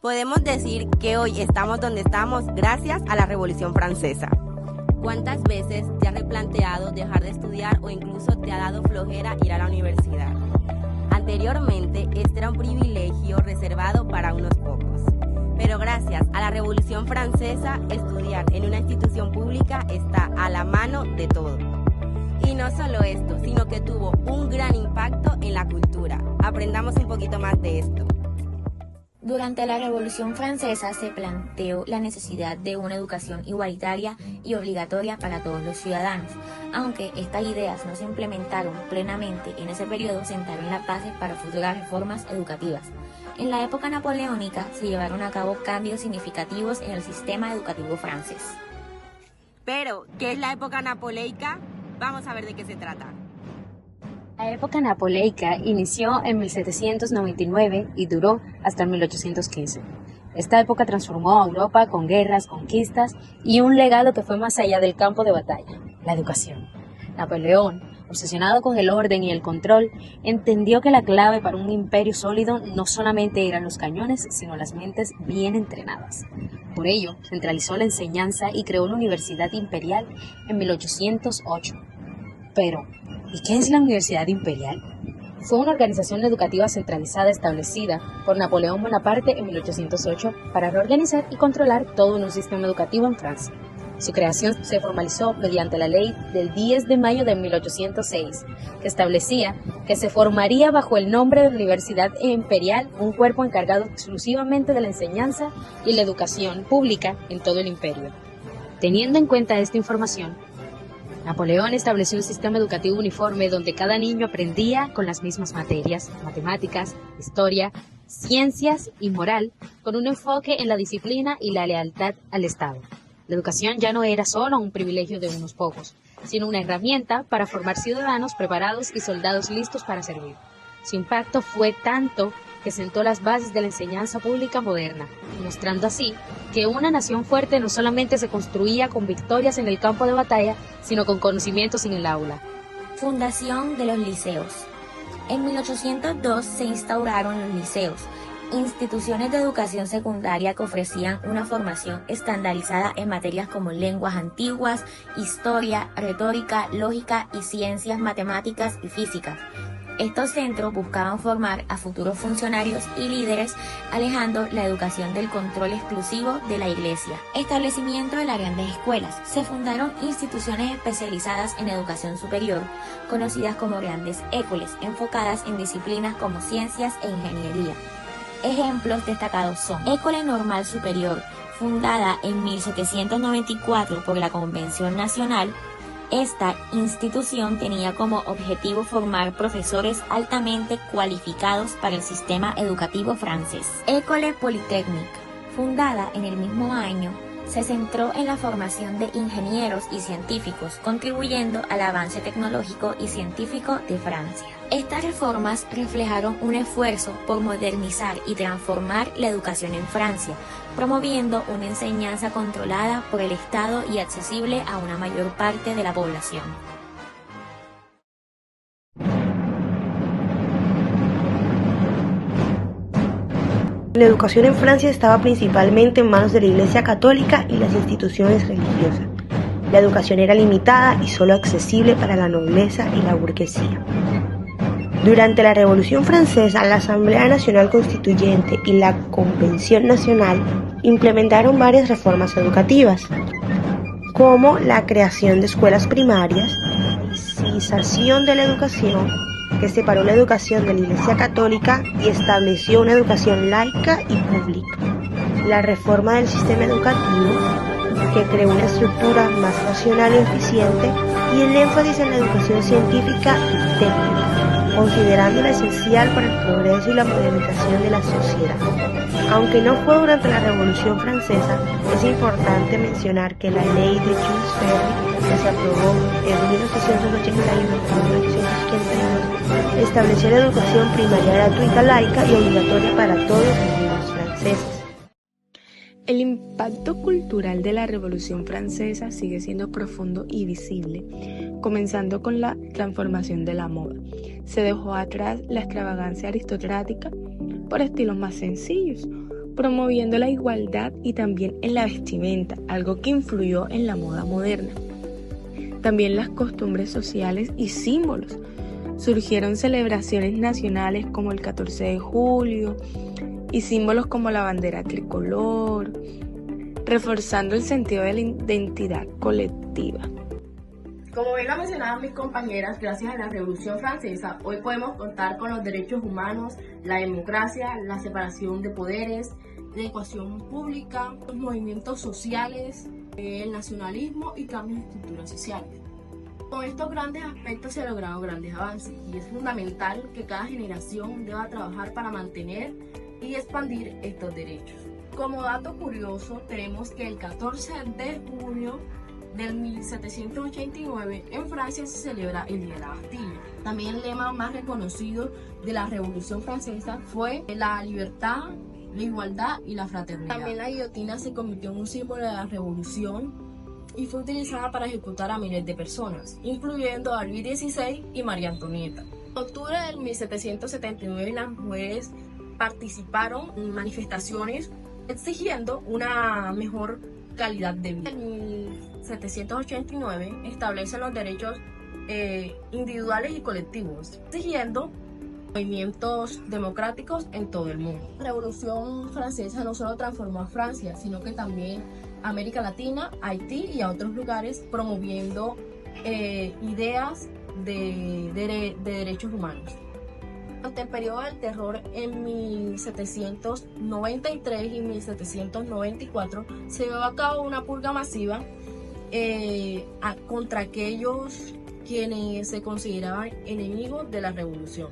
Podemos decir que hoy estamos donde estamos gracias a la Revolución Francesa. ¿Cuántas veces te has replanteado dejar de estudiar o incluso te ha dado flojera ir a la universidad? Anteriormente, este era un privilegio reservado para unos pocos. Pero gracias a la Revolución Francesa, estudiar en una institución pública está a la mano de todo. Y no solo esto, sino que tuvo un gran impacto en la cultura. Aprendamos un poquito más de esto. Durante la Revolución Francesa se planteó la necesidad de una educación igualitaria y obligatoria para todos los ciudadanos. Aunque estas ideas no se implementaron plenamente en ese periodo, sentaron las bases para futuras reformas educativas. En la época napoleónica se llevaron a cabo cambios significativos en el sistema educativo francés. Pero, ¿qué es la época napoleica? Vamos a ver de qué se trata. La época napoleica inició en 1799 y duró hasta 1815. Esta época transformó a Europa con guerras, conquistas y un legado que fue más allá del campo de batalla, la educación. Napoleón, obsesionado con el orden y el control, entendió que la clave para un imperio sólido no solamente eran los cañones, sino las mentes bien entrenadas. Por ello, centralizó la enseñanza y creó una universidad imperial en 1808. Pero, ¿y qué es la Universidad Imperial? Fue una organización educativa centralizada establecida por Napoleón Bonaparte en 1808 para reorganizar y controlar todo un sistema educativo en Francia. Su creación se formalizó mediante la ley del 10 de mayo de 1806, que establecía que se formaría bajo el nombre de Universidad Imperial un cuerpo encargado exclusivamente de la enseñanza y la educación pública en todo el imperio. Teniendo en cuenta esta información, Napoleón estableció un sistema educativo uniforme donde cada niño aprendía con las mismas materias, matemáticas, historia, ciencias y moral, con un enfoque en la disciplina y la lealtad al Estado. La educación ya no era solo un privilegio de unos pocos, sino una herramienta para formar ciudadanos preparados y soldados listos para servir. Su impacto fue tanto que sentó las bases de la enseñanza pública moderna, mostrando así que una nación fuerte no solamente se construía con victorias en el campo de batalla, sino con conocimientos en el aula. Fundación de los liceos. En 1802 se instauraron los liceos, instituciones de educación secundaria que ofrecían una formación estandarizada en materias como lenguas antiguas, historia, retórica, lógica y ciencias matemáticas y físicas. Estos centros buscaban formar a futuros funcionarios y líderes, alejando la educación del control exclusivo de la Iglesia. Establecimiento de las grandes escuelas. Se fundaron instituciones especializadas en educación superior, conocidas como grandes écoles, enfocadas en disciplinas como ciencias e ingeniería. Ejemplos destacados son École Normale Supérieure, fundada en 1794 por la Convención Nacional. Esta institución tenía como objetivo formar profesores altamente cualificados para el sistema educativo francés. École Polytechnique, fundada en el mismo año, se centró en la formación de ingenieros y científicos, contribuyendo al avance tecnológico y científico de Francia. Estas reformas reflejaron un esfuerzo por modernizar y transformar la educación en Francia, promoviendo una enseñanza controlada por el Estado y accesible a una mayor parte de la población. La educación en Francia estaba principalmente en manos de la Iglesia Católica y las instituciones religiosas. La educación era limitada y solo accesible para la nobleza y la burguesía. Durante la Revolución Francesa, la Asamblea Nacional Constituyente y la Convención Nacional implementaron varias reformas educativas, como la creación de escuelas primarias, la laicización de la educación, que separó la educación de la Iglesia Católica y estableció una educación laica y pública, la reforma del sistema educativo, que creó una estructura más racional y eficiente, y el énfasis en la educación científica y técnica, considerándola esencial para el progreso y la modernización de la sociedad. Aunque no fue durante la Revolución Francesa, es importante mencionar que la ley de Jules Ferry, que se aprobó en 1881 y 1882, estableció la educación primaria gratuita, laica y obligatoria para todos los niños franceses. El impacto cultural de la Revolución Francesa sigue siendo profundo y visible, comenzando con la transformación de la moda. Se dejó atrás la extravagancia aristocrática por estilos más sencillos, promoviendo la igualdad y también en la vestimenta, algo que influyó en la moda moderna. También las costumbres sociales y símbolos. Surgieron celebraciones nacionales como el 14 de julio y símbolos como la bandera tricolor, reforzando el sentido de la identidad colectiva. Como bien lo mencionaban mis compañeras, gracias a la Revolución Francesa, hoy podemos contar con los derechos humanos, la democracia, la separación de poderes, la educación pública, los movimientos sociales, el nacionalismo y cambios de estructuras sociales. Con estos grandes aspectos se han logrado grandes avances y es fundamental que cada generación deba trabajar para mantener y expandir estos derechos. Como dato curioso, tenemos que el 14 de junio del 1789 en Francia se celebra el Día de la Bastilla. También el lema más reconocido de la Revolución Francesa fue la libertad, la igualdad y la fraternidad. También la guillotina se convirtió en un símbolo de la revolución y fue utilizada para ejecutar a miles de personas, incluyendo a Luis XVI y María Antonieta. En octubre del 1779 las mujeres participaron en manifestaciones exigiendo una mejor calidad de vida. En 1789 establecen los derechos individuales y colectivos, exigiendo movimientos democráticos en todo el mundo. La Revolución Francesa no solo transformó a Francia, sino que también a América Latina, Haití y a otros lugares, promoviendo ideas de derechos humanos. Durante el periodo del terror en 1793 y 1794 se llevó a cabo una purga masiva contra aquellos quienes se consideraban enemigos de la revolución.